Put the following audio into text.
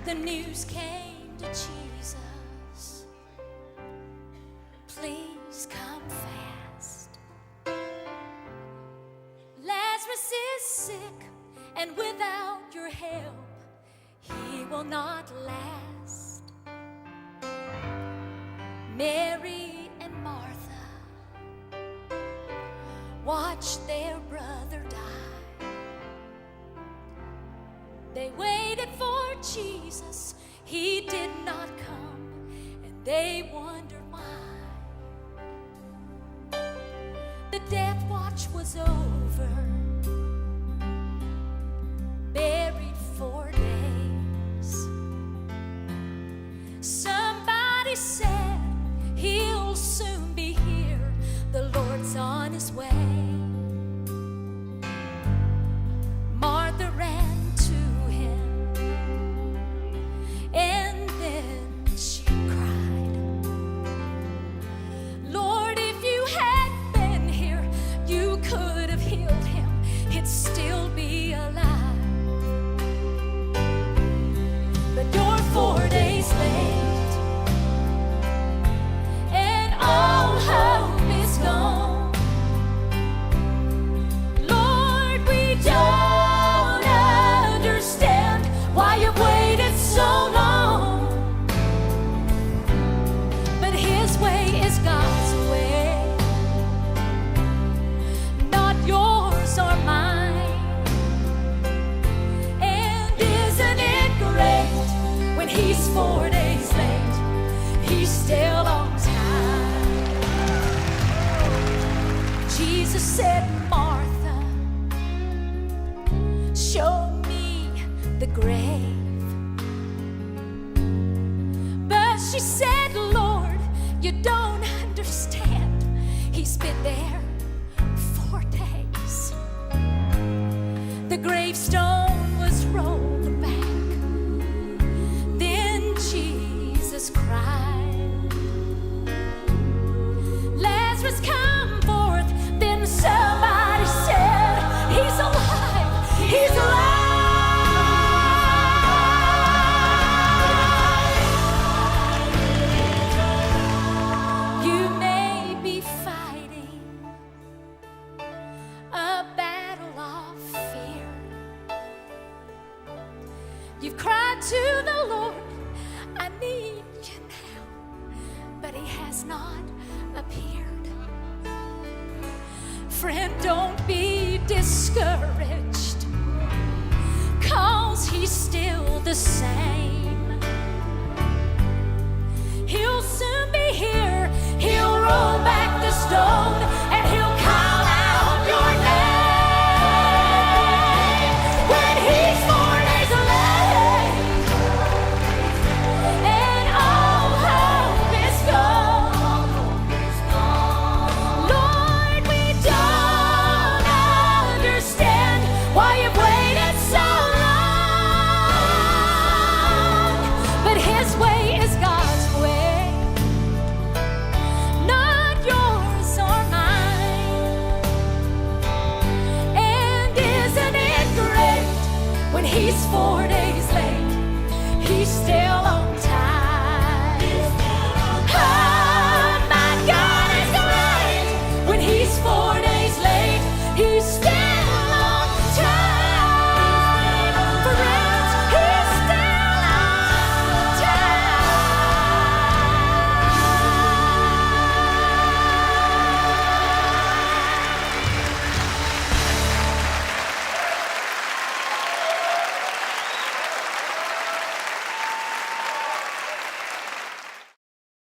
the news came to Jesus, please come fast. Lazarus is sick, and without your help, he will not last. Mary and Martha watched their brother die. They waited for Jesus, he did not come, and they wondered why. The death watch was over, buried 4 days. Somebody said he'll soon be here, the Lord's on his way. Martha ran to him, and then she cried, Lord, if you had been here, you could have healed him, he'd still be alive. But you're 4 days late, and all hope is gone. Lord, we don't understand why you've waited so long. But his way is God's way, not yours or mine. And isn't it great when he's 4 days late, he's still on time. Jesus said, Martha, show me the grave. But she said, Lord, you don't understand, he's been there 4 days. The gravestone was rolled back, then Jesus cried, Lazarus, come forth. Then somebody said, he's alive, he's alive. You may be fighting a battle of fear. You've cried to the Lord, I need you now, but he has not appeared. Friend, don't be discouraged, 'cause he's still the same. He'll soon be here, he'll roll back the stone, and he'll call out your name. When he's 4 days late, and all hope is gone. Lord, we don't understand why you've waited so long. But his way is God's way, not yours or mine. And isn't it great when he's 4 days late, he's still on